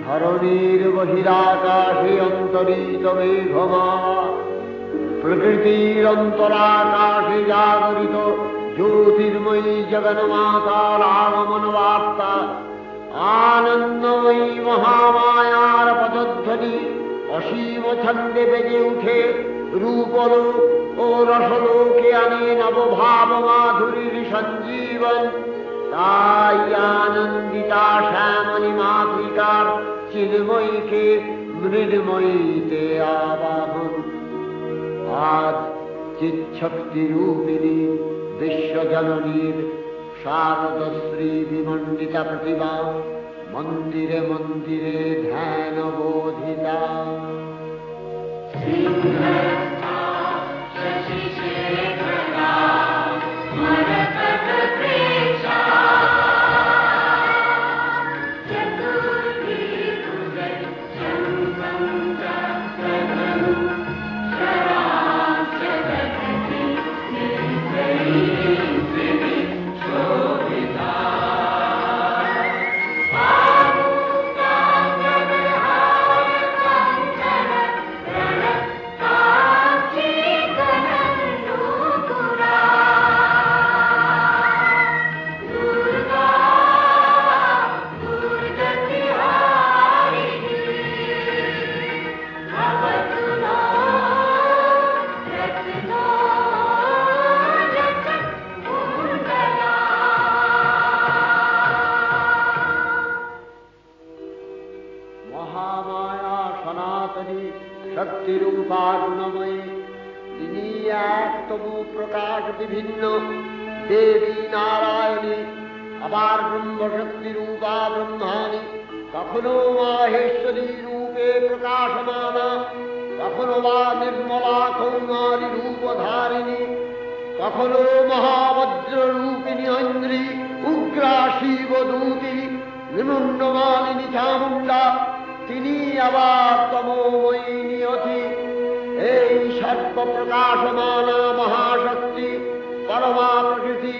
ধরণীর বহিরাকাশে অন্তরিত মেঘমা, প্রকৃতির অন্তরাকাশে জাগরিত জ্যোতির্ময়ী জগন্মাতার আগমন বার্তা, আনন্দময়ী মহামায়ার পদধ্বনি অসীম ছন্দে বেজে উঠে রূপলোক ও রসলোকে আনে নবভাব মাধুরীর সঞ্জীবন। তাই আনন্দিতা শ্যামলী মাতৃকার চিন্ময়ীকে মৃন্ময়ীতে আবাহন। আজ চিৎশক্তি রূপিণী বিশ্বজননীর শারদশ্রী বিমণ্ডিতা প্রতিমা মন্দিরে মন্দিরে ধ্যান বোধিতা। বিভিন্ন দেবী নারায়ণী, আবার ব্রহ্মশক্তি রূপা ব্রহ্মাণী, কখনো মাহেশ্বরী রূপে প্রকাশমানা, কখনো বা নির্মলা কৌমারী রূপধারিণী, কখনো মহাবজ্র রূপিণী ঐন্দ্রী, উগ্রা শিবদূতি, নিমুন্ডমালিনী চামুণ্ডা, তিনি আবার তমোময়ী নিয়তি। এই সর্বপ্রকাশমানা মহাশক্তি পরমা প্রকৃতি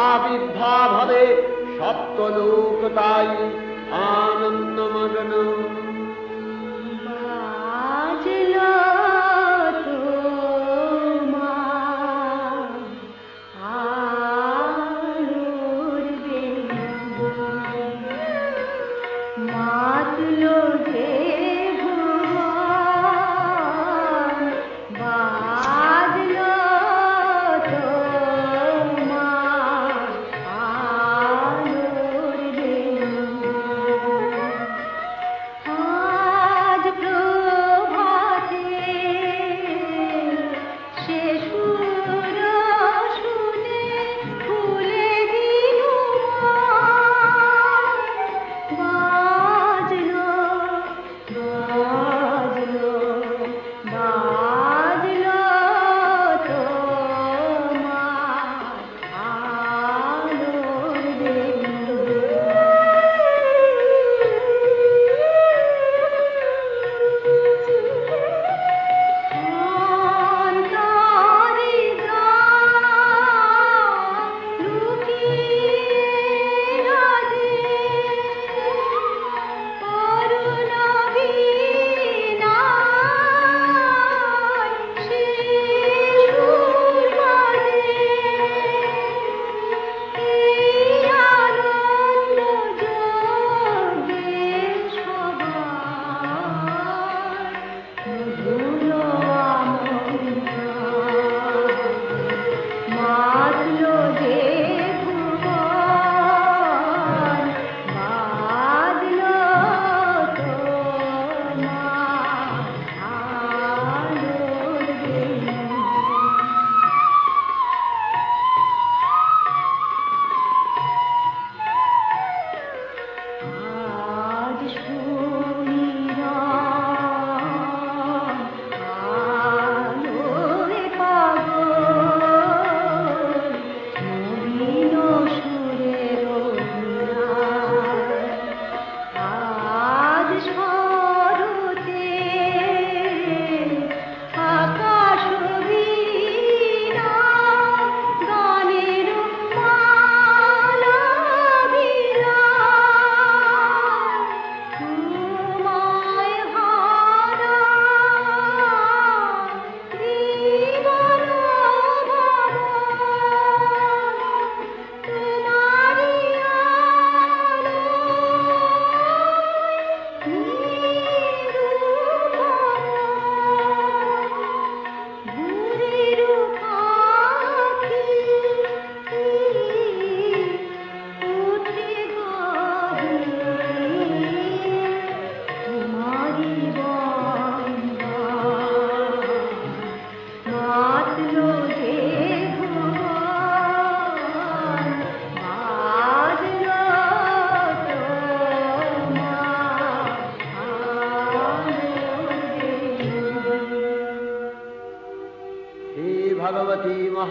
আবির্ভাব হবে সপ্তলোক, তাই আনন্দমগ্ন।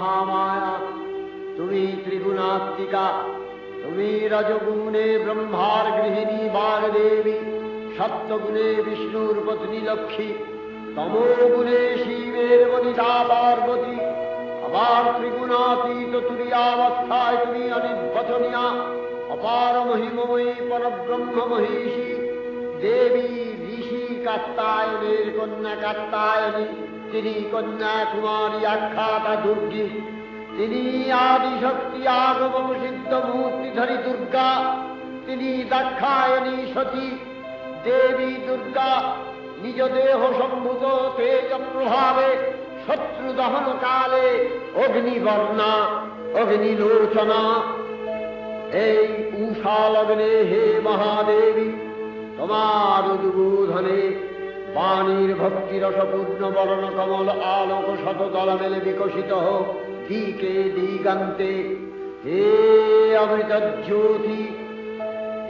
মহামায়া, তুমি ত্রিগুণাত্মিকা, তুমি রজগুণে ব্রহ্মার গৃহিণী বাগদেবী, সত্যগুণে বিষ্ণুর পত্নী লক্ষ্মী, তমোগুণে শিবের বনিতা পার্বতী, আবার ত্রিগুণাতীত তুরীয়াবস্থায় তুমি অনির্বচনীয়া, অপার মহিমময়ী পরব্রহ্ম মহিষী দেবী, ঋষি কাত্তায়নের কন্যা কাত্তায়নী, তিনি কন্যা কুমারী আখ্যাতা দুর্গী, তিনি আদিশক্তি আগম সিদ্ধ মূর্তিধরী দুর্গা, তিনি দাক্ষায়ণী সতী দেবী দুর্গা, নিজ দেহ সম্ভূত তেজ প্রভাবে শত্রু দহন কালে অগ্নিবর্ণা অগ্নিলোচনা। এই উষা লগ্নে হে মহাদেবী, তোমার উদ্বোধনে বাণীর ভক্তিরসপূর্ণ বরণ কমল আলোক শতদল মেলে বিকশিত হোক দিকে দিগান্তে। হে অমৃত জ্যোতি,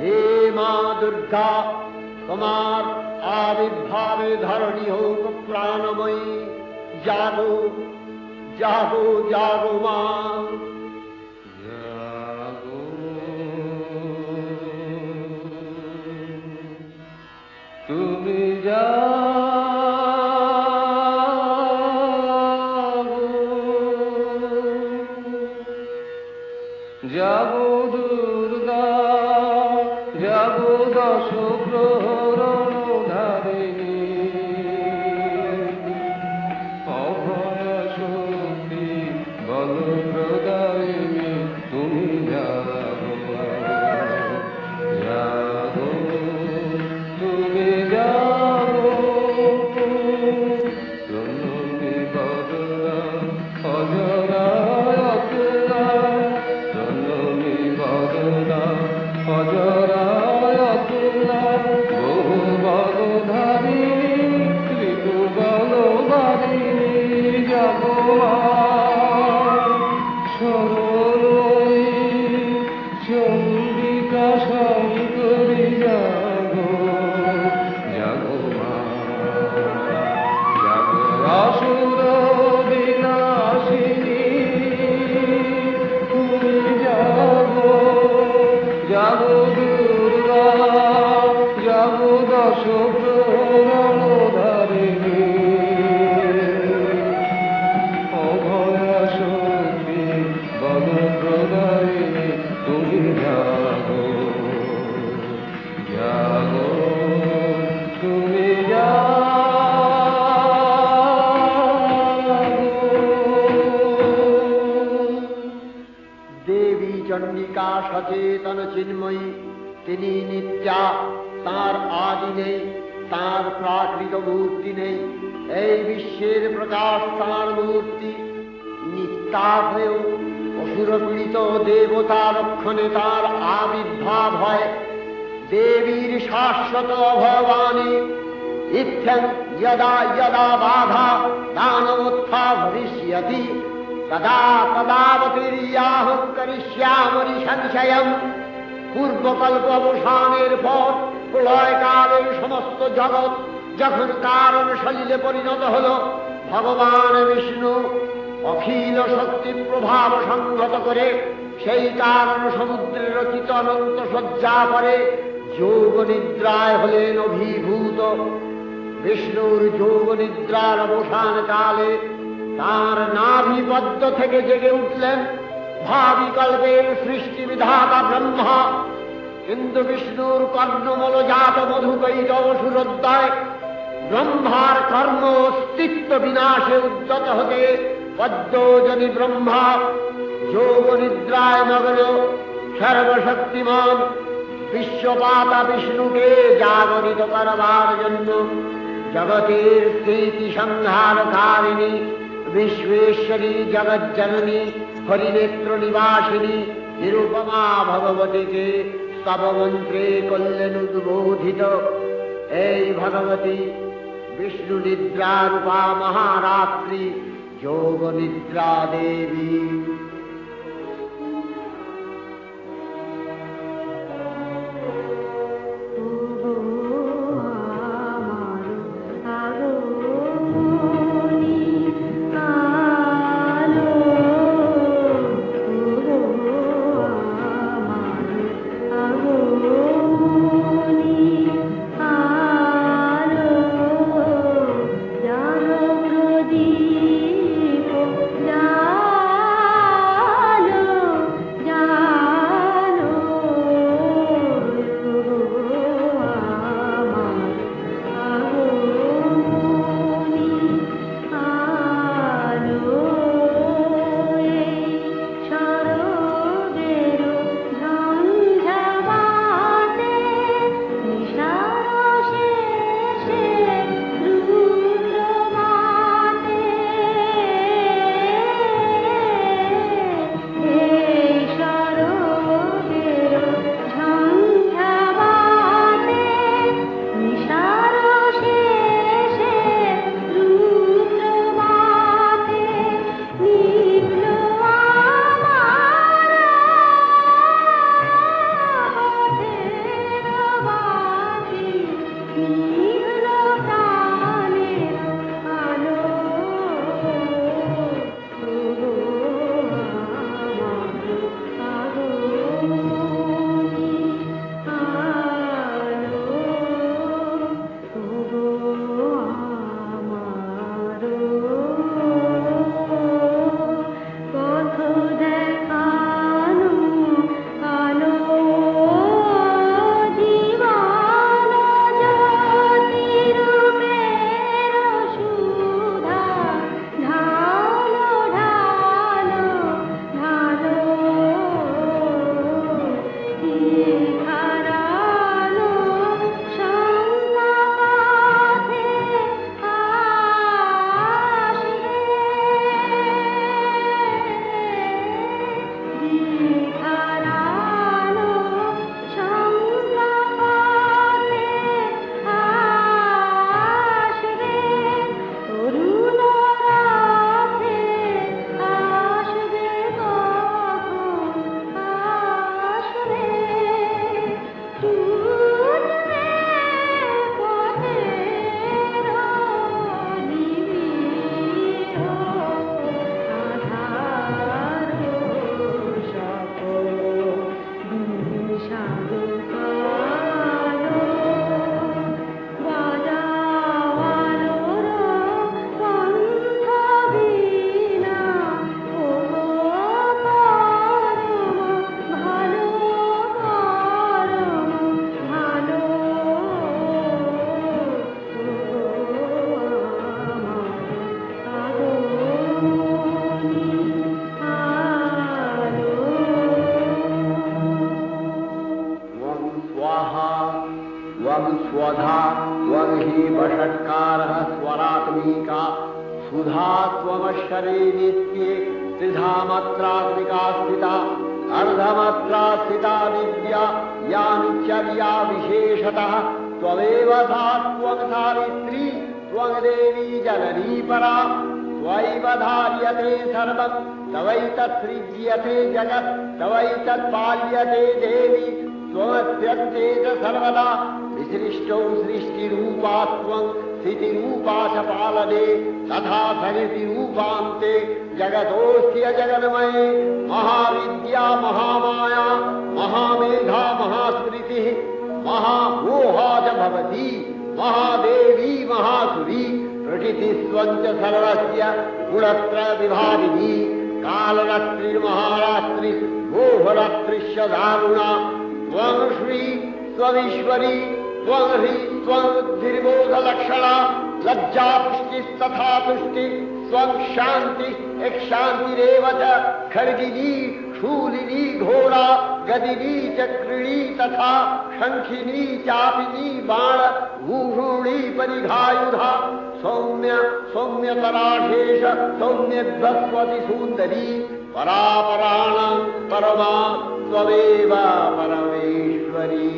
হে মা দুর্গা, তোমার আবির্ভাবে ধরণী হোক প্রাণময়ী। জাগো জাগো জাগো মা, জাগো তুমি জাগো দুর্গা, জাগো দশ প্রহরণ ধারিণী, অভয় শক্তি বল প্রদায়িনী, তুমি জাগো জাগো তুমি জাগো। জননী বদনা অজরা অতুলা, জননী বদনা অজরা অতুলা, বহু বলধারিণী ত্রিভুবন বারিণী, জাগো মা সরলময়ী চন্ডিকা শঙ্করী, জাগো জাগো মা, জাগো আসুর বিনাশিনী, তুমি জাগো জাগো দুর্গা, জাগো দশ প্রহরণ ধারিণী, অভয় শক্তি বল প্রদায়িনী, তুমি জাগো জাগো তুমি দেবী চণ্ডিকা সচেতন চিন্ময়ী, তিনি নিত্যা, তাঁর আদি নেই, তাঁর প্রাকৃত মূর্তি নেই। এই বিশ্বের প্রকাশ তাঁর মূর্তি, নিত্যা হয়েও অসুর পীড়িত দেবতা রক্ষণে তাঁর আবির্ভাব হয়। দেবীর শাশ্বত ভবানী ইত্যং যদা যদা বাধা দানমোত্থা ভবিষ্যতি, তদা তদাবতীর্যাহং করিষ্যামি সংশয়ম। পূর্বকল্প অবসানের পর প্রলয়কালে সমস্ত জগৎ যখন কারণ সলিলে পরিণত হল, ভগবান বিষ্ণু অখিল শক্তি প্রভাব সংহত করে সেই কারণ সমুদ্রে রচিত অনন্ত শয্যা করে যোগ নিদ্রায় হলেন অভিভূত। বিষ্ণুর যোগ নিদ্রার অবসান কালে তাঁর নাভিপদ্ম থেকে জেগে উঠলেন ভাবি কল্পের সৃষ্টি বিধাতা ব্রহ্মা। কিন্তু বিষ্ণুর কর্ণমলজাত মধুকৈট অসুরোদ্দয় ব্রহ্মার কর্ম অস্তিত্ব বিনাশে উদ্যত হতে পদ্মজনী ব্রহ্মা যোগ নিদ্রায় মগ্ন সর্বশক্তিমান বিশ্বপাতা বিষ্ণুকে জাগরিত করবার জন্য জগতের স্থিতি সংহারকারিণী বিশ্বেশ্বরী জগজ্জননী হরিনেত্র নিবাসিনী নিরুপমা ভগবতীকে স্তবমন্ত্রে করলেন উদ্বোধিত। এই ভগবতী বিষ্ণু নিদ্রা রূপা মহারাত্রি যোগ নিদ্রা দেবী। আলো स्वधा त्वं हि वषट्कारः स्वरात्मिका सुधा त्वमक्षरे नित्ये त्रिधा मात्रात्मिका स्थिता अर्धमात्रा स्थिता विद्या या नित्यर्या विशेषतः त्वमेव सा त्वं सावित्री त्वं देवी जननी परा त्वयैव धार्यते सर्वं तवैतत्सृज्यते जगत् तवैतत्पाल्यते देवी त्वमस्यन्तेज सर्वदा विसृष्टौ सृष्टिरूपा त्वं स्थितिरूपा च पालने तथा प्रकृतिरूपान्ते जगतोऽस्य जगन्मये महाविद्या महामाया महामेधा महास्मृतिः महामोहा च भवति महादेवी महासुरी प्रकृतिस्त्वं च सर्वस्य गुणत्रयविभागिनी कालरात्रिर्महारात्रि मोहरात्रिश्च दारुणा त्वं श्री त्वमीश्वरी त्वं ह्री त्वं बुद्धिर्बोधलक्षणा लज्जा पुष्टिस्तथा तुष्टि त्वं शान्ति शान्तिरेव च खड्गिनी शूलिनी घोरा गदिनी चक्रिणी तथा शंखिनी चापिनी बाण भूषुणी परिघायुधा सौम्य सौम्यतराशेष सौम्यध्वस्वति सुन्दरी परापराणां परमा त्वमेव परमेश्वरी।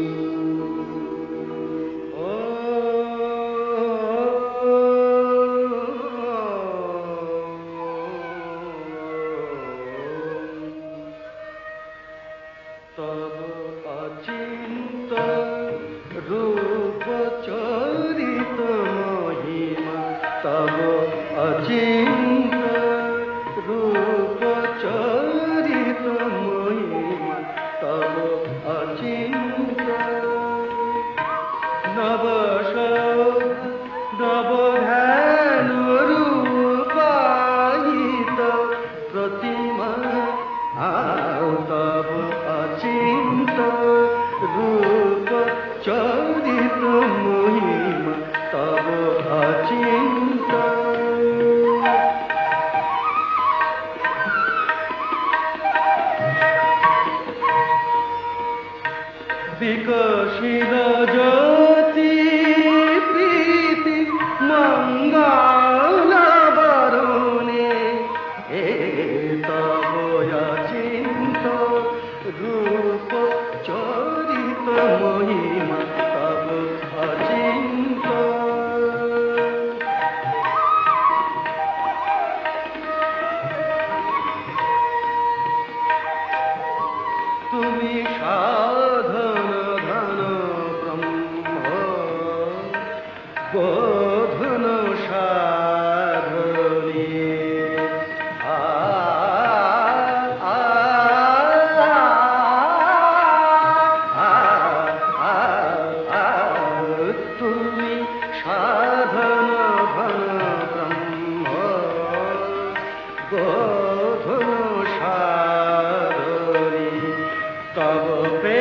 तब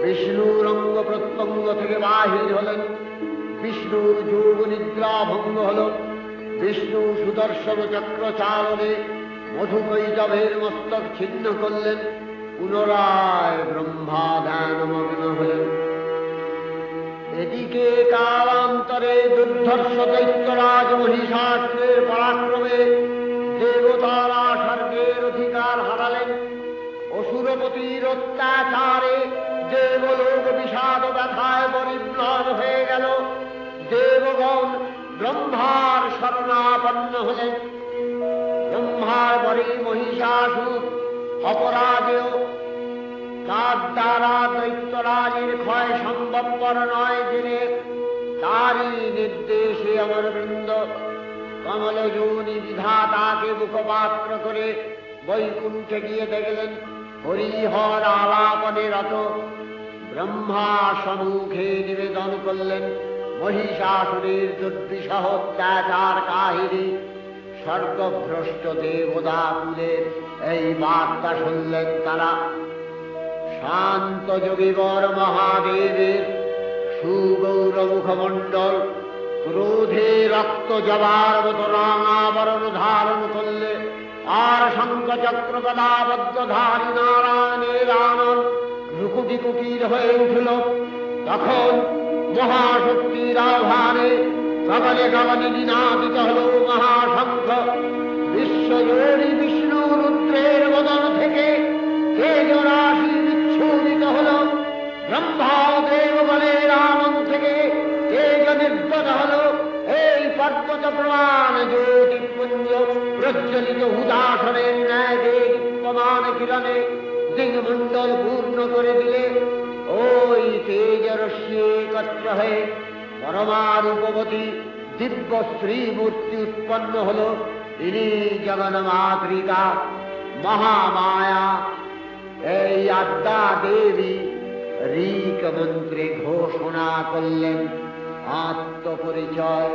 বিষ্ণুর অঙ্গ প্রত্যঙ্গ থেকে বাহির হলেন। বিষ্ণুর যোগ নিদ্রা ভঙ্গ হল। বিষ্ণু সুদর্শন চক্র চালনে মধুকৈটভের মস্তক ছিন্ন করলেন। পুনরায় ব্রহ্মা ধ্যানমগ্ন হলেন। এদিকে কালান্তরে দুর্ধর্ষ দৈত্যরাজ মহিষাসুরের পরাক্রমে দেবতারা স্বর্গের অধিকার হারালেন। অসুরপতির অত্যাচারে দেবলোক বিষাদ ব্যথায় পরিম্লান হয়ে গেল। দেবগণ ব্রহ্মার শরণাপন্ন হলেন। ব্রহ্মার পরে মহিষাসুর অপরাজেয়, তার দ্বারা দৈত্যরাজের ক্ষয় সম্ভবপর নয় জেনে তারই নির্দেশে অমরবৃন্দ কমলযোনি বিধাতাকে মুখপাত্র করে বৈকুণ্ঠে গিয়ে দেখলেন হরিহর আলাপনে রত। ব্রহ্মা সম্মুখে নিবেদন করলেন মহিষাসুরের দুর্বিষহ অত্যাচার কাহিনী। স্বর্গভ্রষ্ট দেবদাকুলের এই বার্তা শুনলেন তারা। শান্ত যোগীবর মহাদেবের সুগৌর মুখমণ্ডল ক্রোধে রক্ত জবার মতো রাঙাবরণ ধারণ করলে, আর শঙ্খচক্র গদাবদ্ধধারী নারায়ণের আনন রুকুটি কুটির হয়ে উঠল। তখন মহাশক্তির আহ্বানে গগনে গগনে নিনাদিত হল মহাশঙ্খ। বিশ্বজোড়ী বিষ্ণু রুদ্রের বদন থেকে তেজরাশি বিচ্ছুরিত হল। ব্রহ্মা দেবগণের আনন থেকে তেজ নির্গত হল। এই পর্বত প্রমাণ জ্যোতিপুঞ্জ প্রজ্বলিত হুদাসনের ন্যায় দেদীপ্যমান কিরণে দিগমণ্ডল পূর্ণ করে দিলে। ওই তেজরশ্মি একত্র হয়ে পরমারূপবতী দিব্য শ্রীমূর্তি উৎপন্ন হল। ইনি জগন্মাতৃকা মহামায়া। এই আদ্যা দেবী ঋক মন্ত্রে ঘোষণা করলেন আত্মপরিচয়।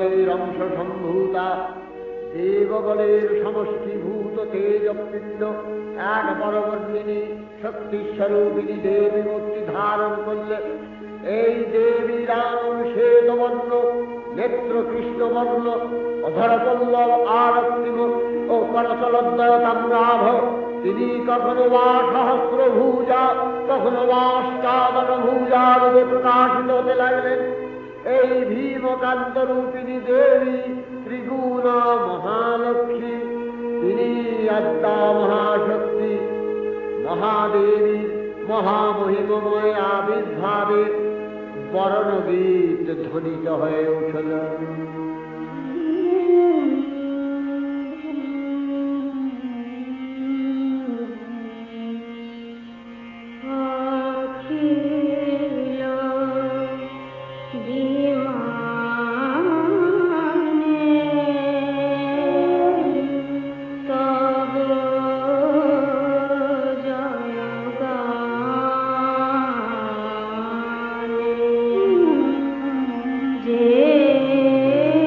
বলের অংশ সম্ভূতা, দেববলের সমষ্টিভূত তেজপিণ্ড এক পরবর্তিনী শক্তিস্বরূপিণী দেবী মূর্তি ধারণ করলে এই দেবী রাম শ্বেতবর্ণ, নেত্র কৃষ্ণবর্ণ, অধরপল্লব আরক্তিম ও করতলদ্বয় তাম্রাভ। তিনি কখনো বা সহস্রভূজা, কখনো বা অষ্টাদশভূজা রূপে প্রকাশিত হতে লাগলেন। এই ভীমকান্ত রূপিণী দেবী ত্রিগুণা মহালক্ষ্মী, তিনি আদ্যা মহাশক্তি। মহাদেবীর মহামহিমময় আবির্ভাবে বরণগীত ধ্বনিত হয়ে উঠল। Yeah.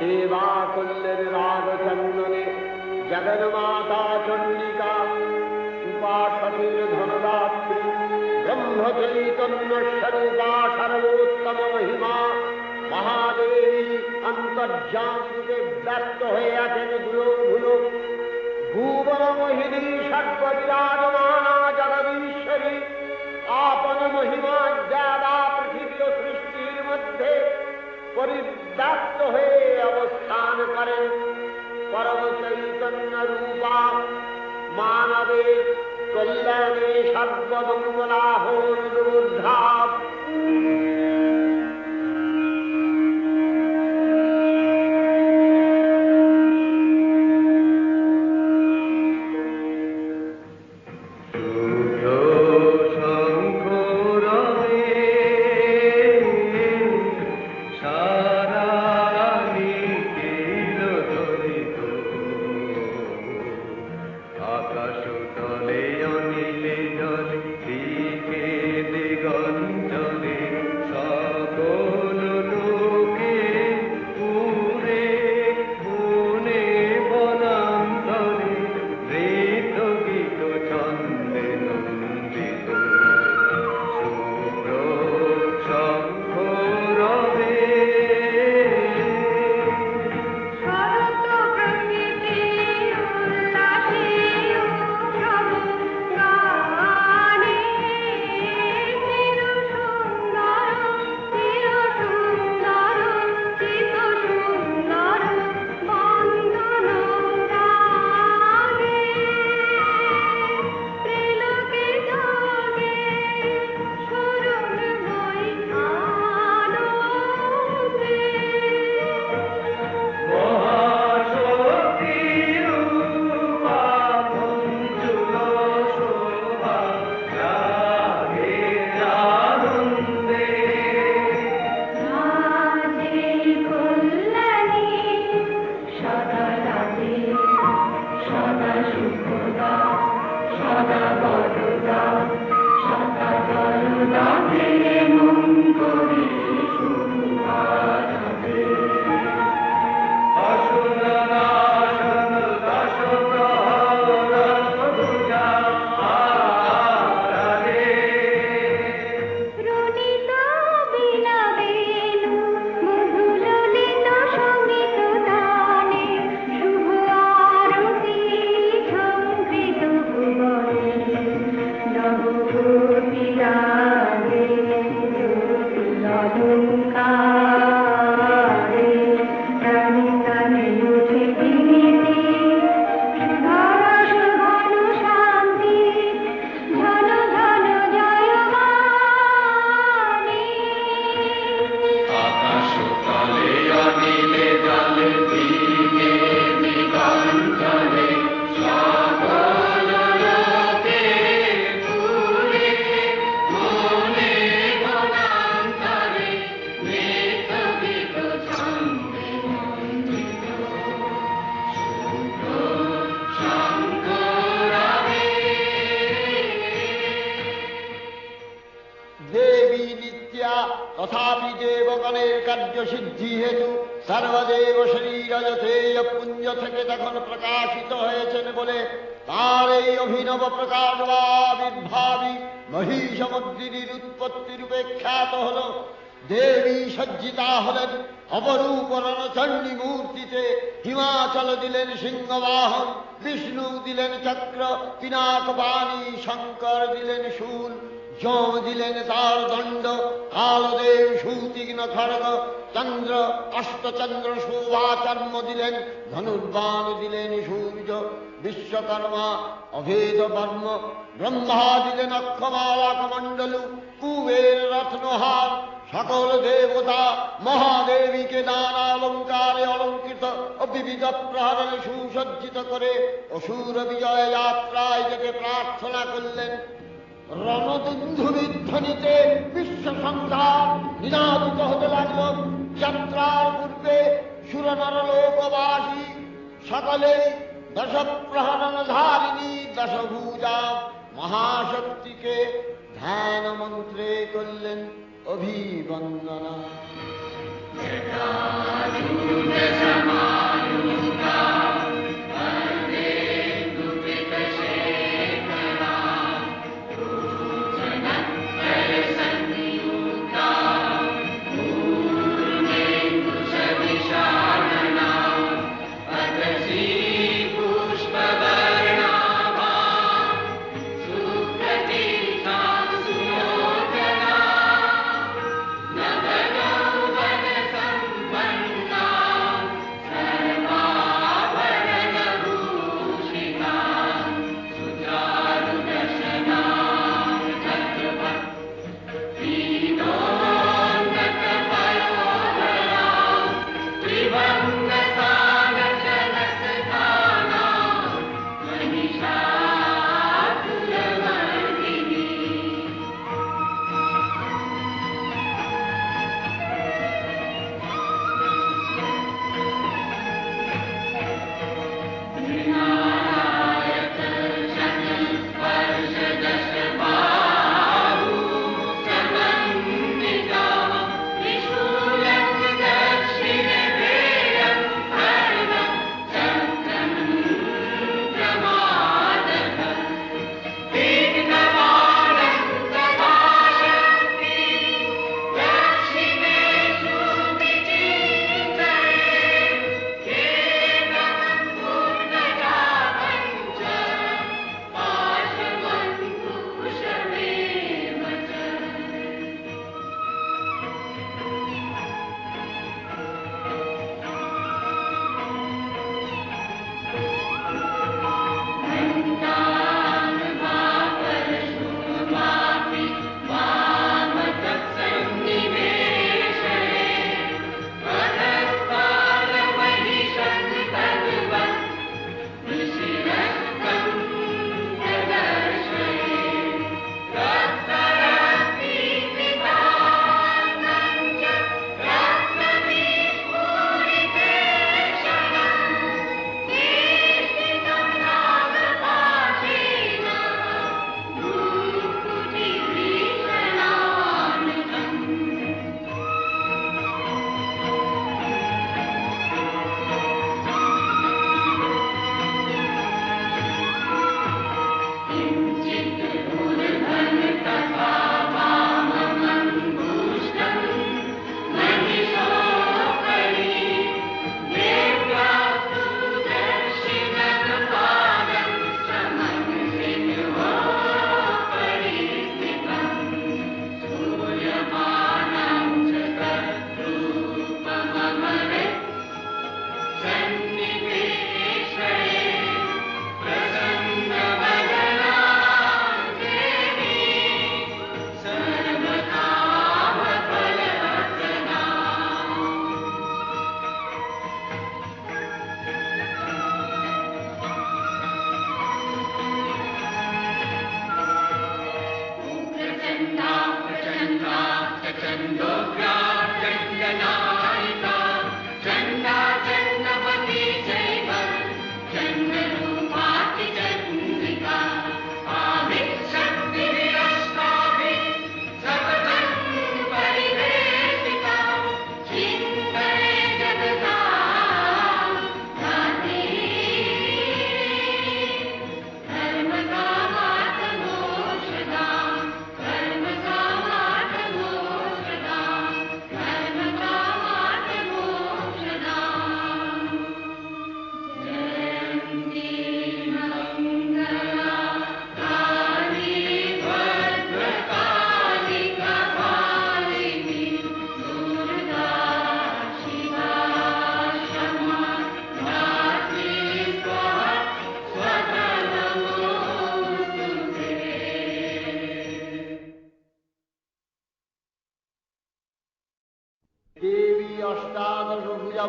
সেবা করলেন রাগচন্দনে জগন্মাতা চণ্ডিকা উপাসকের ধনদাত্রী ব্রহ্ম চৈতন্য স্বরূপা সর্বোত্তম মহিমা মহাদেবী অন্তর্যামিতে ব্যক্ত হয়ে আছেন ধুলোক ধুলোক ভুবন মোহিনী সর্ববিরাজমানা জগদীশ্বরী আপন মহিমা দেবা পৃথিবী ও সৃষ্টির মধ্যে পরিব্যাপ্ত হয়ে অবস্থান করেন পরম চৈতন্য রূপা মানবের কল্যাণে সর্বমঙ্গলা হৌর্ধা तथापि देवगণের কার্যসিদ্ধি হেতু সর্বদেব শরীরজতেয় পুঞ্জ থেকে তখন প্রকাশিত হয়েছেন বলে তার এই অভিনব প্রকাশ বা আবির্ভাবী মহিষমদ্গিরির উৎপত্তি রূপে খ্যাত হল। দেবী সজ্জিতা হলেন অপরূপ রণচণ্ডী মূর্তিতে, হিমাচল দিলেন সিংহবাহন, বিষ্ণু দিলেন চক্র পিনাকপাণি, শঙ্কর দিলেন শূল, যম দিলেন তার দণ্ড, কালদেব সুতীক্ষ্ণ খড়গ, চন্দ্র অষ্টচন্দ্র শোভাচর্ম দিলেন, ধনুর্বাণ দিলেন সূর্য, বিশ্বকর্মা অভেদ বর্ম, ব্রহ্মা দিলেন অক্ষমালা কমণ্ডলু, কুবের রত্নহার, সকল দেবতা মহাদেবীকে নানা অলঙ্কারে অলঙ্কৃত ও বিবিধ প্রহরণে সুসজ্জিত করে অসুর বিজয় যাত্রায় যেতে প্রার্থনা করলেন। রণদুন্ধুবিধ্বনিতে বিশ্ব সংসার নিনাদিত হতে লাগল। যাত্রার পূর্বে সুরনরলোকবাসী সকলেই দশপ্রহরণধারিণী দশভুজা মহাশক্তিকে ধ্যান মন্ত্রে করলেন অভিবন্দনা।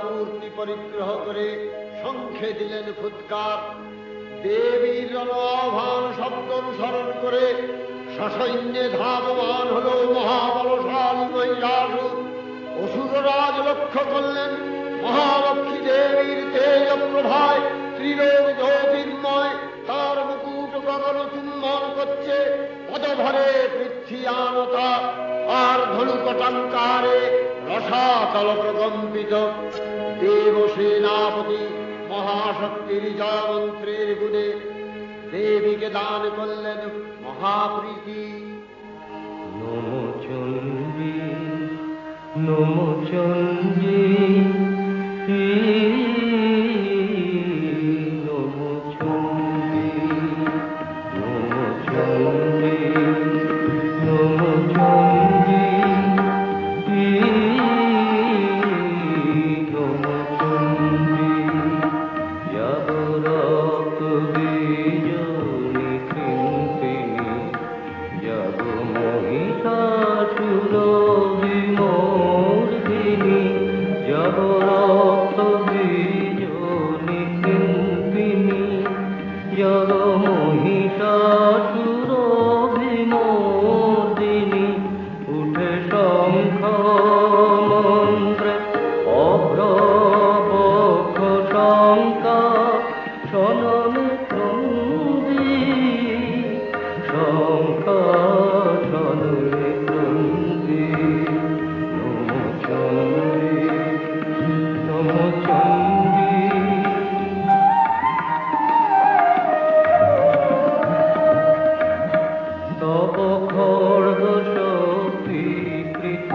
পূর্তি পরিগ্রহ করে শঙ্খে দিলেন ফুৎকার। দেবীর রণাভান শব্দ অনুসরণ করে সসৈন্যে ধাবমান হল মহাবলশালী মহিষাসুর। অসুররাজ লক্ষ্য করলেন মহালক্ষ্মী দেবীর তেজ প্রভায় ত্রিলোক জ্যোতির্ময়, তার মুকুট গগন চুম্বন করছে, পদভরে পৃথ্বীয়ানতা আর ধনুকটাঙ্কারে রসাতল প্রকম্পিত। দেব সেনাপতি মহাশক্তির জয়মন্ত্রের গুণে দেবীকে দান করলেন মহাপ্রীতি। নমো চণ্ডী নমো চণ্ডী নমো চণ্ডী নমো চণ্ডী নমো চণ্ডী নমো চণ্ডী জাগরত বিজয়ী কৃন্তিনী জগ মহিষাসুর বিমর্দিনী জগরত বিজয়ী কৃন্তিনী জগ মহিষাসুর বিমর্দিনী উঠে শঙ্খ মন্ত্রে অভ্রবক্ষ শঙ্কা শননে ক্রন্দী শঙ্কা শননে ক্রন্দী। নমো চণ্ডী নমো চণ্ডী তব খড়গ শক্তি কৃত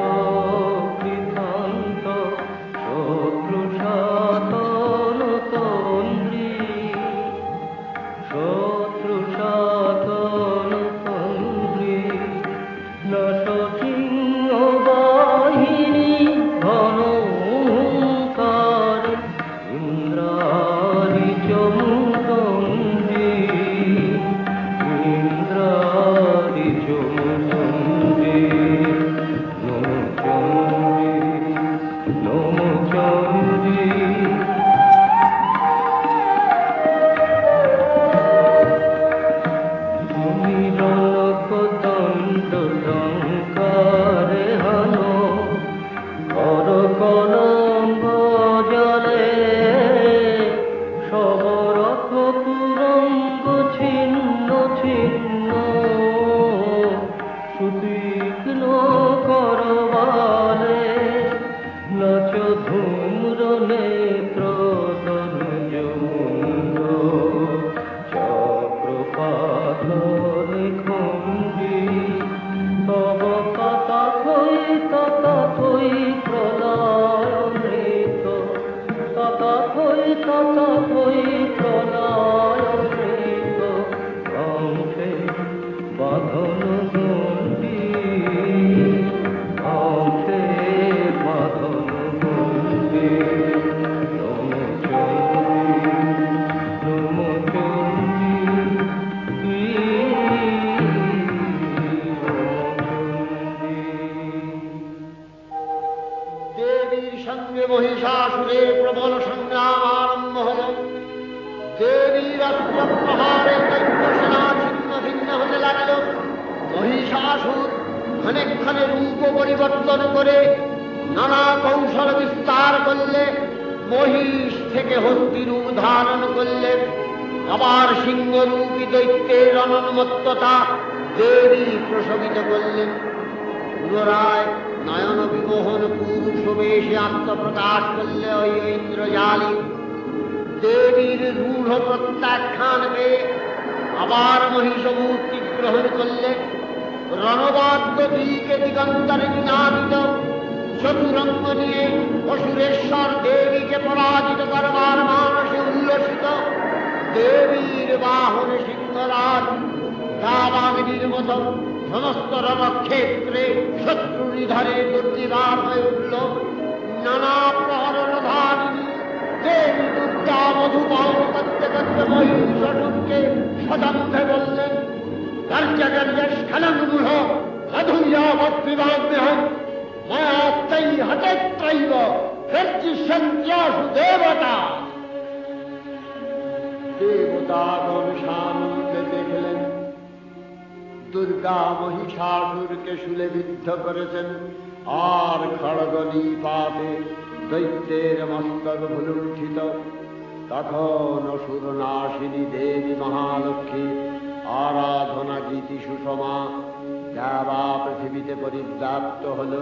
কৃতান্ত শত্রু সাধন তন্ত্রী শত্রু সাধন তন্ত্রী নশ সিংহ বাহিনী ঘনকার ইন্দ্রারি চমুদণ্ডী ইন্দ্রারি চমুদণ্ডী। নমো চণ্ডী নমো চণ্ডী তুমি রণকদণ্ড টঙ্কারে হানো কর কলম্ব জলে সবরথ তুরঙ্গ ছিন্ন ছিন্ন সুতীক্ষ্ণ করবালে নাচ ধূম্র নেত্র তনুজমুণ্ড চক্রপাথরে খণ্ডী তব তথাথই প্রলয় নৃত তথাথই প্রলয় নৃত কণ্ঠে বাঁধন গণ্ডী কণ্ঠে বাঁধন গণ্ডী। নমো চণ্ডী নমো চণ্ডী দেবীর সঙ্গে মহিষাসুরের প্রবল সংগ্রাম আরম্ভ হল। দেবীর অস্ত্র প্রহারে দৈত্য সেনা ছিন্ন ভিন্ন হতে লাগল। মহিষাসুর ক্ষণে রূপ পরিবর্তন করে নানা কৌশল বিস্তার করলে, মহিষ থেকে হস্তি রূপ ধারণ করলে। আবার সিংহরূপী দৈত্যের অনন্মত্ততা দেবী প্রশমিত করলেন। পুনরায় নয়ন বিমোহন পুরুষ বেশে আত্মপ্রকাশ করলে ওই ইন্দ্রজালী। দেবীর রূঢ় প্রত্যাখ্যান পেয়ে আবার মহিষ মূর্তি গ্রহণ করলে। রণবাদ্য দিকে দিগন্তরে নিনাদিত চতুরঙ্গ নিয়ে অসুরেশ্বর দেবীকে পরাজিত করবার মানসে উল্লসিত। দেবীর বাহন সিংহরাজ দাবাগ্নির মতো সমস্ত রণক্ষেত্রে শত্রু নিধনে দুর্নিবার হয়ে উঠল। নানা প্রহরণধারিণী দেবী দুর্গা মধুপান করতে করতে মহিষাসুরকে সদম্ভে বললেন, গর্জগর্জস্খলনমূঢ় অধুর্যাবৎ বিভাগ্যহং মায়াত্তৈ হতেত্রৈব গর্জিষ্যন্ত্যাসু দেবতা। দেবতাগণ সানন্দে দেখলেন দুর্গা মহিষাসুরকে শূলে বিদ্ধ করেছেন, আর খড়গ নিপাতে দৈত্যের মস্তক ভুলুণ্ঠিত। তখন অসুর নাশিনী দেবী মহালক্ষ্মী আরাধনা গীতি সুষমা দেবা পৃথিবীতে পরিব্যাপ্ত হল।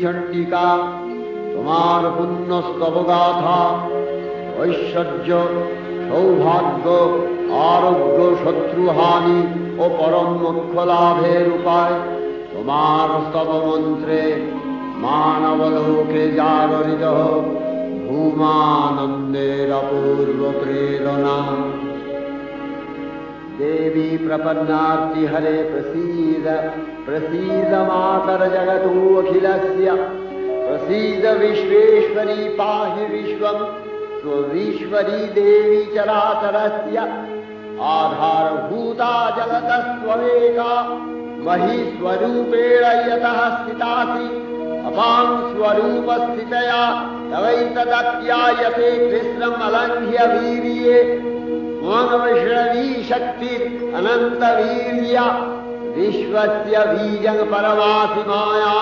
চণ্ডিকা, তোমার পুণ্য স্তবগাথা, ঐশ্বর্য, সৌভাগ্য, আরোগ্য, শত্রুহানি ও পরম মোক্ষ লাভের উপায় তোমার স্তব মন্ত্রে মানবলোকে জাগরিত ভূমানন্দের অপূর্ব প্রেরণা। देवी प्रपन्नार्ति हरे प्रसीद प्रसीद मातर जगतोऽखिलस्य प्रसीद विश्वेश्वरी पाहि विश्वं स्वविश्वरी देवी चराचरस्य आधारभूता जगतस्त्वमेका महीस्वरूपेण यतः स्थितासि अपां स्वरूपस्थितया तवैतदप्यायते कृष्णम् अलङ्घ्य वीर्ये वैष्णवी शक्ति अनंत वीर्य विश्वस्य बीजं परमासि माया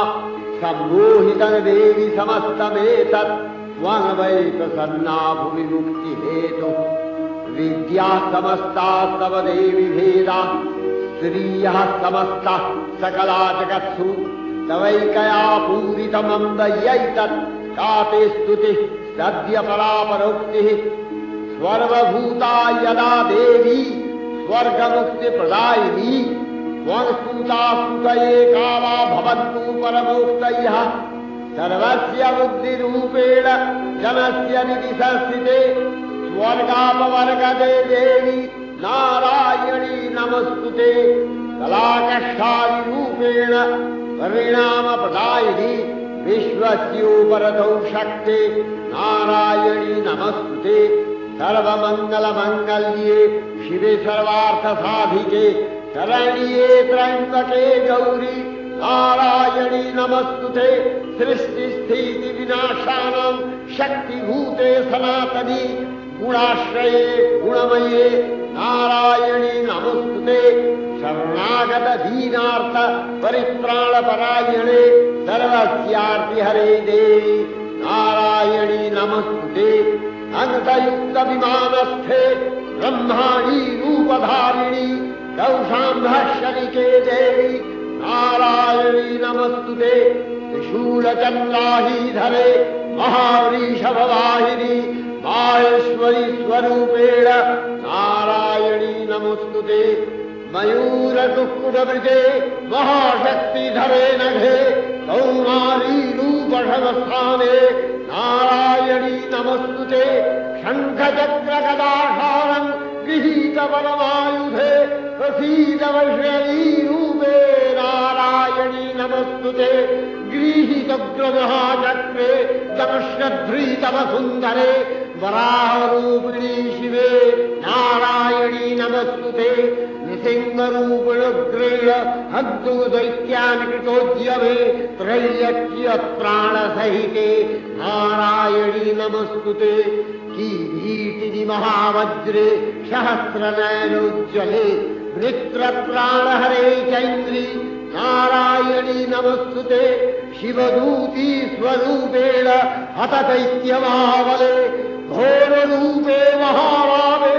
सम्मोहितं देवि समस्तमेतत् त्वं वै प्रसन्ना भुवि मुक्तिहेतुः विद्या समस्ता तव देवि भेदा स्त्रियः समस्ताः सकला जगत्सु तवैकया पूरितमन्दयैतत् का ते स्तुतिः सद्य परापरोक्तिः सर्वभूता यदा देवी स्वर्गमुक्तिप्रदायिनी त्वं स्तुता स्तुतये काला भवन्तु परमोक्तयः सर्वस्य बुद्धिरूपेण जनस्य निधि संस्थिते स्वर्गापवर्गदे देवी नारायणी नमस्तुते कलाकष्ठादिरूपेण परिणामप्रदायिनी विश्वस्योपरतौ शक्ते नारायणी नमस्तुते सर्वमङ्गलमङ्गल्ये शिवे सर्वार्थसाधिके शरण्ये त्र्यम्बके गौरी नारायणी नमस्तुते सृष्टिस्थितिविनाशानां शक्तिभूते सनातनी गुणाश्रये गुणमये नारायणी नमस्तुते शरणागत दीनार्थ परित्राणपरायणे सर्वस्यार्तिहरे देवी नारायणी नमस्तुते अनन्तयुक्त विमानस्थे ब्रह्माणी रूपधारिणी कौशाम्भशनिके देवी नारायणी नमस्तुते त्रिशूलचन्द्राहीधरे महावृषभवाहिनी माहेश्वरी स्वरूपेण नारायणी नमस्तुते मयूरकुक्कुटवृते महाशक्तिधरे नघे कौमारी रूपशवस्थाने नारायणी नमस्तुते शङ्खचक्रगदाधारम् गृहीतबलमायुधे प्रसीदवैष्णवीरूपे नारायणी नमस्तुते गृहीतग्रमहाचक्रे दमश्रध्रीतवसुन्दरे वराहरूपिणी शिवे नारायणी नमस्तुते नृसिंहरूपिणुग्रेण हन्तुदैत्यान् कृतोद्यमे त्रैलक्ष्यप्राणसहिते नारायणी नमस्तुते किरीटिनि महावज्रे सहस्रनयनोज्ज्वले वृत्रप्राणहरे चैन्द्री नारायणी नमस्तुते शिवदूती स्वरूपेण हतदैत्यमहाबले घोररूपे महारावे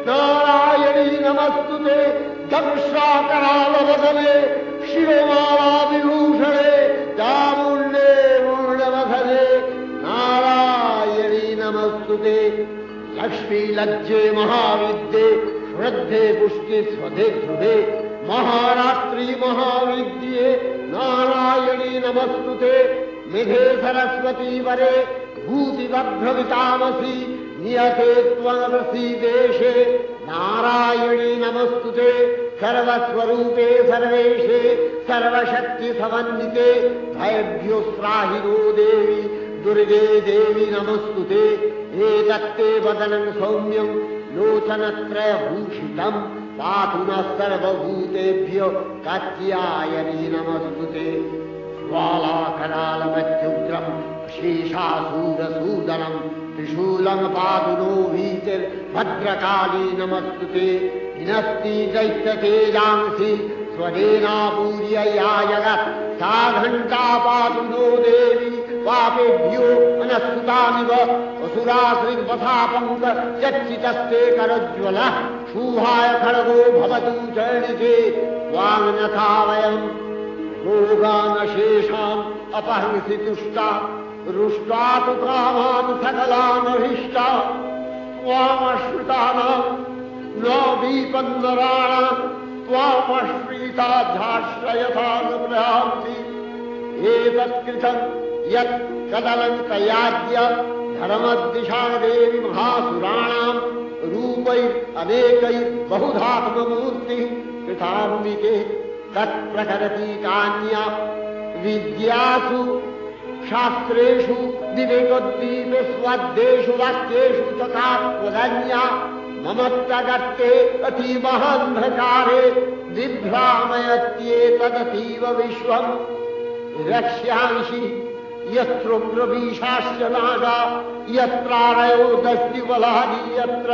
नारायणी नमस्तुते दंशाकरालवदने शिवमालाविभूषणे चामुण्डे मुण्डवधने नारायणी नमस्तुते लक्ष्मीलज्जे महाविद्ये श्रद्धे पुष्टे स्वधे ध्रुवे महारात्रि महाविद्ये नारायणी नमस्तुते मेघे सरस्वती वरे भूतिवभ्रवितामसि नियते त्वमसीदेशे नारायणी नमस्तुते सर्वस्वरूपे सर्वेशे सर्वशक्तिसमन्विते भयभ्योस्त्राहिनो देवी दुर्गे देवी नमस्तुते एतत्ते वदनं सौम्यं लोचनत्रयभूषितम् पातु नः सर्वभूतेभ्यो कात्यायनी नमस्तुते ज्वालाकरालमत्युग्रम् शेषासूरसूदनं त्रिशूलं पातु नो भीतिर्भद्रकाली नमस्तुते हिनस्ति दैत्यतेजांसि स्वदेनापूर्यया जगत् सा घण्टा पातु नो देवी पापेभ्यो अनस्तुतामिव असुराश्रिपथापङ्क चच्चितस्ते करज्ज्वलः शूहाय खड्गो भवतु चरणिते वाङ्नथा वयम् रोगानशेषाम् अपहंसि तुष्टा रुष्टा तु कामान् सकलानभीष्टा त्वामश्रितानाम् न विपन्नराणाम् त्वामश्रिताध्याश्रयथा न प्रयान्ति एतत्कृतम् यत् कदलङ्कयाद्य धर्मद्दिशा देवी महासुराणाम् रूपैरनेकैर्बहुधात्ममूर्तिः कृतान्विते तत्प्रकरति कान्या विद्यासु शास्त्रेषु विवेकोद्दीपे स्वद्देषु वाक्येषु तथा त्वदन्या ममत्तगर्ते अतीमहान्धकारे विभ्रामयत्येतदतीव विश्वम् रक्ष्यांसि यत्रोग्रवीशाश्च नागा यत्रारयो दस्युबलानि यत्र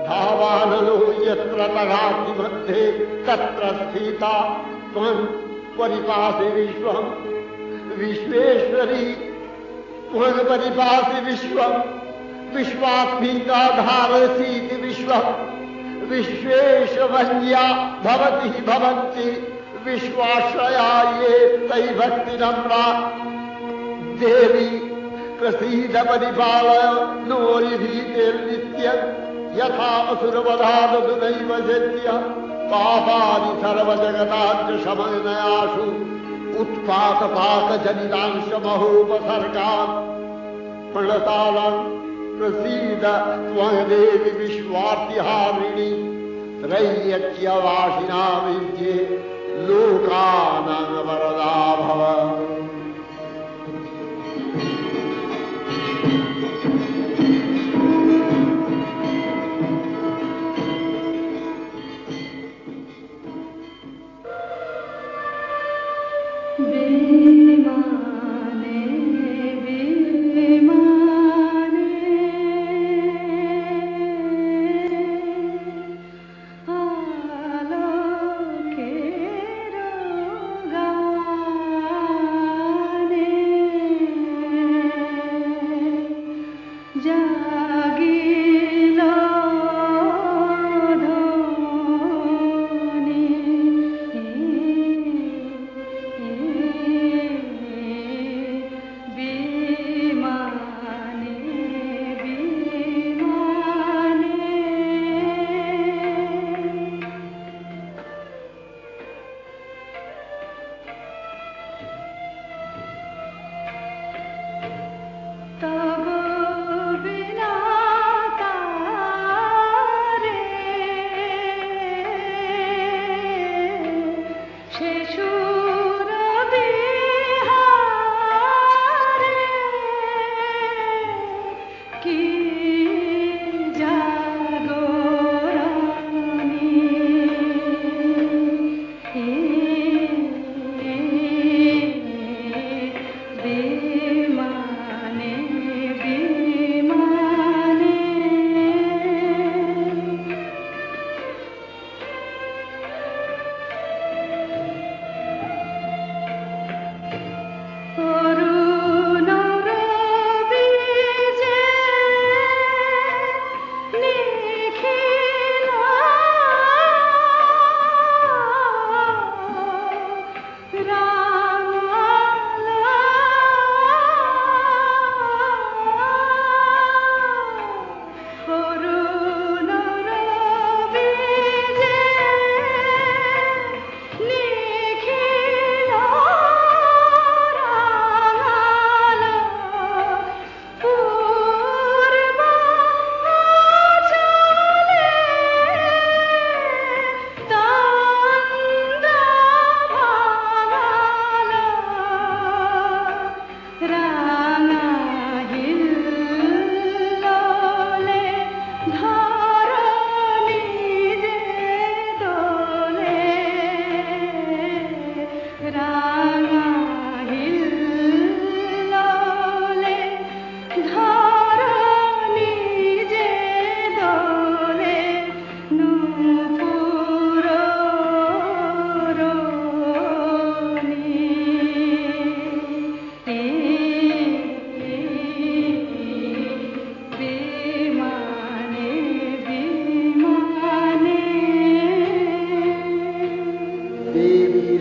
धावानलो यत्र तगाति मध्ये तत्र स्थिता त्वं परिपासि विश्वं विश्वेश्वरी त्वं परिपासि विश्वं विश्वात्मिका धारसीति विश्वं विश्वेशवन्या भवति भवन्ति विश्वाश्रया ये तै भक्तिनम्रा देवी प्रसीद परिपालय नोरिधीतिर्नित्यं यथा असुरवधादतु नैव शक्यः पापानि सर्वजगताद्य शमनयासु उत्पातपाकजनितांशमहोपसर्गान् प्रणतानां प्रसीद त्वं देवि विश्वार्तिहारिणि त्रय्यच्यवासिना विद्ये लोकानां वरदा भव।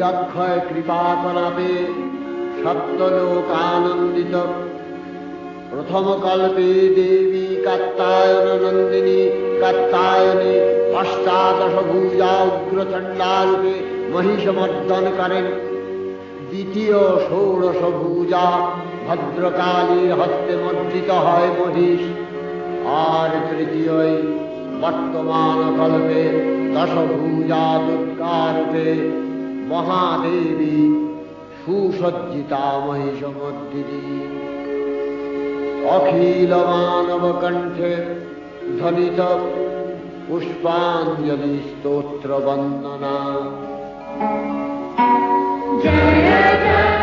অক্ষয় কৃপা করাবে সত্যলোকানন্দিত। প্রথম কল্পে দেবী কাত্যায়ন নন্দিনী কাত্যায়নে অষ্টাদশ ভুজা উগ্রচণ্ডারূপে মহিষমর্দন করেন। দ্বিতীয় ষোড়শ ভুজা ভদ্রকালীর হস্তে মর্জিত হয় মহিষ। আর তৃতীয় বর্তমান কল্পে দশভুজা দুর্গারূপে মহাদেবী সুসজ্জিতা মহিষমর্দিনী। অখিল মানব কণ্ঠে ধ্বনিত পুষ্পাঞ্জলি স্তোত্র বন্দনা। जय जय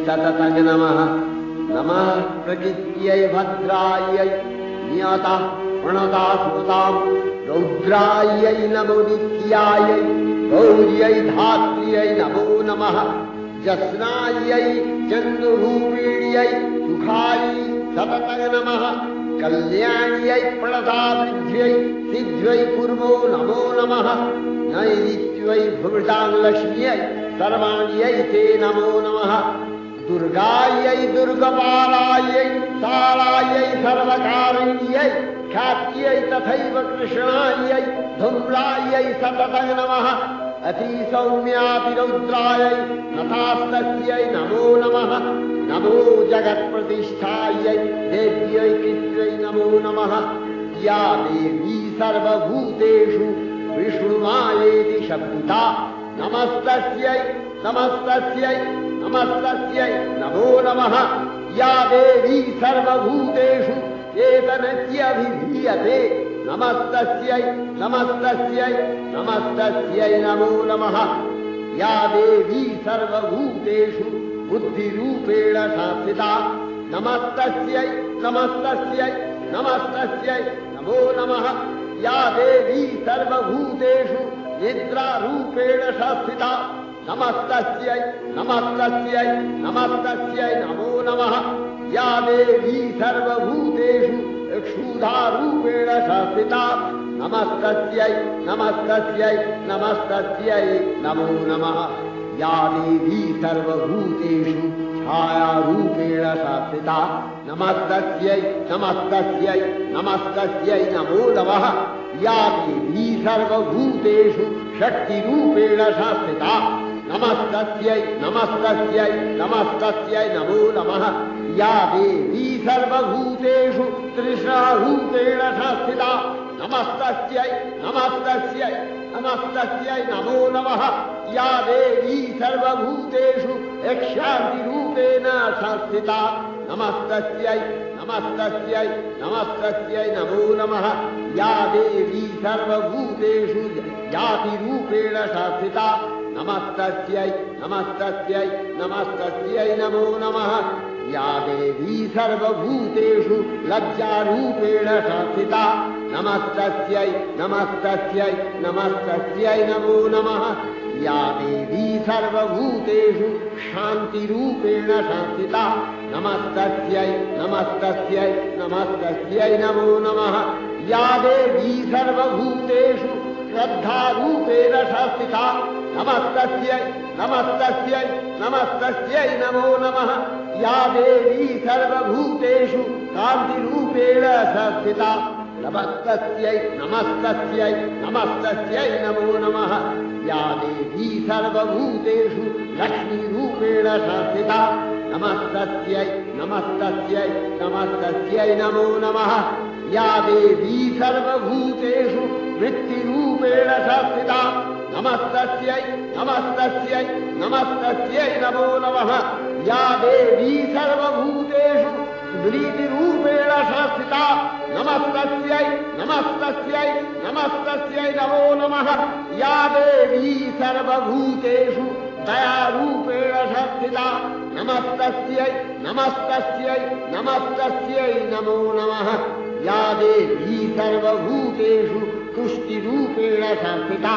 सततं नमः। नमः प्रकृत्यै भद्रायै नियतः प्रणता स्मृतां रौद्रायै नमो नित्यायै गौर्यै धात्र्यै नमो नमः। जस्नायै चन्द्ररूपिण्यै सुखायै सततं नमः। कल्याण्यै प्रणतावृद्ध्यै सिद्ध्यै कुर्मो नमो नमः। नैऋत्यै भुवृतां लक्ष्म्यै सर्वाण्यै ते नमो नमः। दुर्गायै दुर्गपालायै तारायै सर्वकारिण्यै ख्यात्यै तथैव कृष्णायै धूम्रायै सततं नमः। अतिसौम्यातिरौद्रायै नतास्तस्यै नमो नमः। नमो जगत्प्रतिष्ठायै देव्यै कृत्यै नमो नमः। या देवी सर्वभूतेषु विष्णुमायेति शब्दिता नमस्तस्यै नमस्तस्यै नमस्तस्यै नमो नमः। या देवी सर्वभूतेषु एतनत्यभिधीयते नमस्तस्यै नमस्तस्यै नमस्तस्यै नमो नमः। या देवी सर्वभूतेषु बुद्धिरूपेण संस्थिता नमस्तस्यै नमस्तस्यै नमस्तस्यै नमो नमः। या देवी सर्वभूतेषु निद्रारूपेण संस्थिता नमस्तस्यै नमस्तस्यै नमस्तस्यै नमो नमः। या देवी सर्वभूतेषु क्षुधारूपेण संस्थिता नमस्तस्यै नमस्तस्यै नमस्तस्यै नमो नमः। या देवी सर्वभूतेषु छायारूपेण संस्थिता नमस्तस्यै नमस्तस्यै नमस्तस्यै नमो नमः। या देवी सर्वभूतेषु शक्तिरूपेण संस्थिता नमस्तस्यै नमस्तस्यै नमस्तस्यै नमो नमः। या देवी सर्वभूतेषु तृष्णारूपेण संस्थिता नमस्तस्यै नमस्तस्यै नमस्तस्यै नमो नमः। या देवी सर्वभूतेषु शान्तिरूपेण संस्थिता नमस्तस्यै नमस्तस्यै नमस्तस्यै नमो नमः। या देवी सर्वभूतेषु जातिरूपेण संस्थिता नमस्तस्यै नमस्तस्यै नमस्तस्यै नमो नमः। या देवी सर्वभूतेषु लज्जारूपेण संस्थिता नमस्तस्यै नमस्तस्यै नमस्तस्यै नमो नमः। या देवी सर्वभूतेषु शान्तिरूपेण संस्थिता नमस्तस्यै नमस्तस्यै नमस्तस्यै नमो नमः। या देवी सर्वभूतेषु श्रद्धारूपेण संस्थिता नमस्तस्यै नमस्तस्यै नमस्तस्यै नमो नमः या देवी सर्वभूतेषु कान्तिरूपेण संस्थिता नमस्तस्यै नमस्तस्यै नमस्तस्यै नमो नमः या देवी सर्वभूतेषु लक्ष्मीरूपेण संस्थिता नमस्तस्यै नमस्तस्यै नमस्तस्यै नमो नमः या देवी सर्वभूतेषु वृत्तिरूपेण संस्थिता नमस्तस्यै नमस्तस्यै नमस्तस्यै नमो नमः या देवी सर्वभूतेषु स्मृतिरूपेण संस्थिता नमस्तस्यै नमस्तस्यै नमस्तस्यै नमो नमः या देवी सर्वभूतेषु दयारूपेण संस्थिता नमस्तस्यै नमस्तस्यै नमस्तस्यै नमो नमः या देवी सर्वभूतेषु पुष्टिरूपेण संस्थिता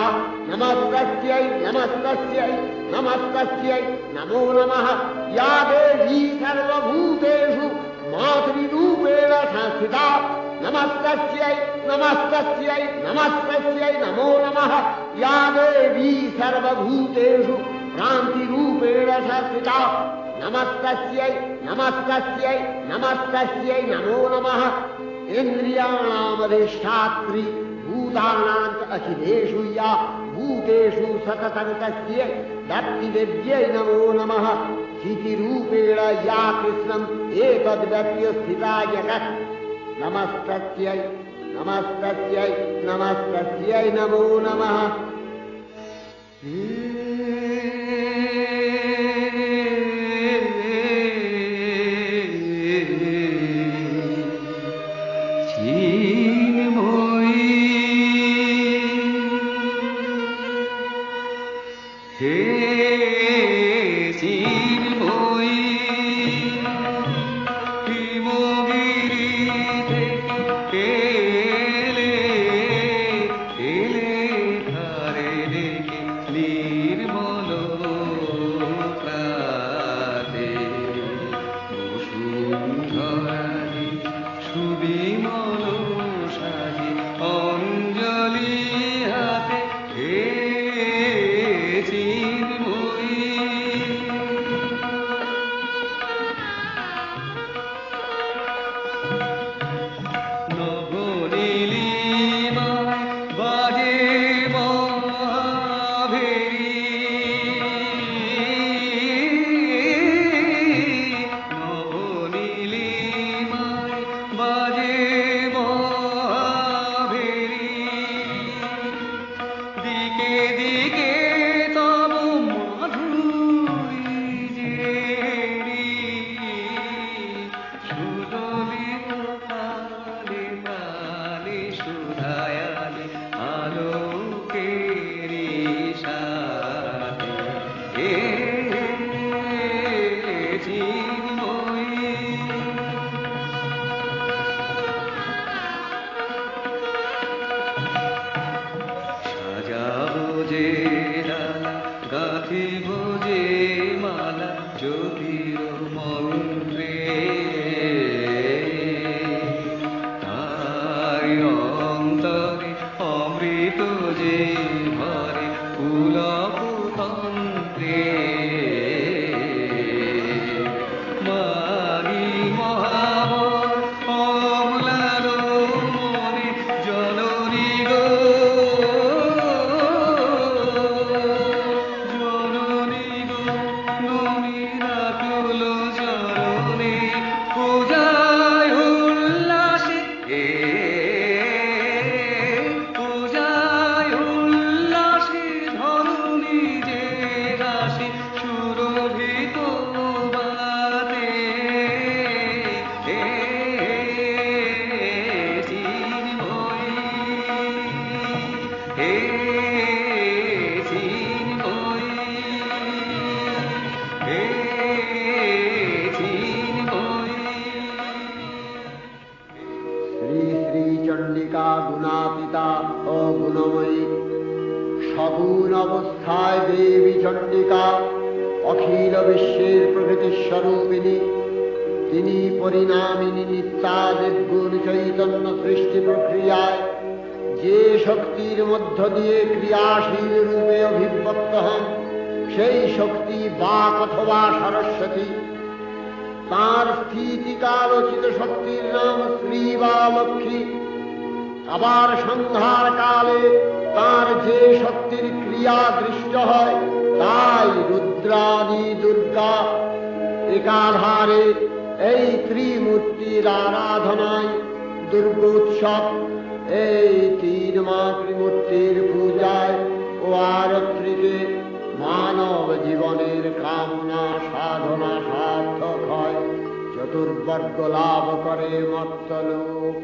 नमस्तस्यै नमस्तस्यै नमस्तस्यै नमो नमः या देवी सर्वभूतेषु मातृरूपेण संस्थिता नमस्तस्यै नमस्तस्यै नमस्तस्यै नमो नमः या देवी सर्वभूतेषु क्रान्तिरूपेण संस्थिता नमस्तस्यै नमस्तस्यै नमस्तस्यै नमो नमः इन्द्रियाणामधिष्ठात्री भूतानां अखिलेषु या भूतेषु सततं तस्यै दत्तिदेव्यै नमो नमः स्थितिरूपेण या कृष्णम् एतद्व्यप्य स्थिता जगत् नमस्तस्यै नमस्तस्यै नमस्तस्यै नमो नमः যে শক্তির মধ্য দিয়ে ক্রিয়াশীল রূপে অভিব্যক্ত হন সেই শক্তি বাক অথবা সরস্বতী। তাঁর স্থিতিকালোচিত শক্তির নাম শ্রী বা লক্ষ্মী। আবার সন্ধ্যার কালে তাঁর যে শক্তির ক্রিয়া দৃষ্ট হয় তাই রুদ্রাদি দুর্গা। একাধারে এই ত্রিমূর্তির আরাধনায় দুর্গোৎসব, এই তিন মাতৃমূর্তির পূজায় ও আরত্রিকে মানব জীবনের কামনা সাধনা সার্থক হয়, চতুর্বর্গ লাভ করে মত্তলোক।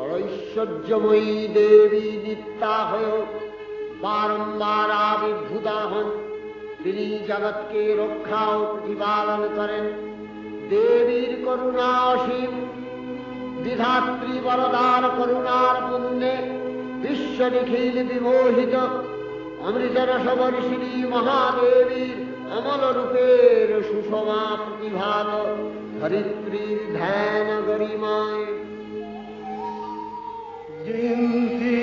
ঐশ্বর্যময়ী দেবী নিত্যা হয়েও বারম্বার আবির্ভূতা হন। তিনি জগৎকে রক্ষা ও প্রতিপালন করেন। দেবীর করুণা অসীম, विधात्री वरदान करुणार पुण्य विश्व निखिल विमोहित अमृत रस वर्षिणी महादेवी अमल रूपेर सुषमा प्रतिभात धरित्री ध्यान गरिमाय जयंती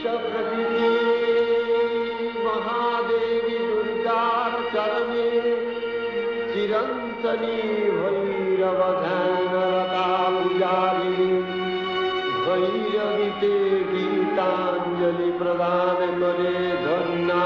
प्रकृति महादेवी दुर्गार चरणे चिरंतनी भैरव ध्यान रता पुजारी भैरवीते गीतांजलि प्रदान करे धन्ना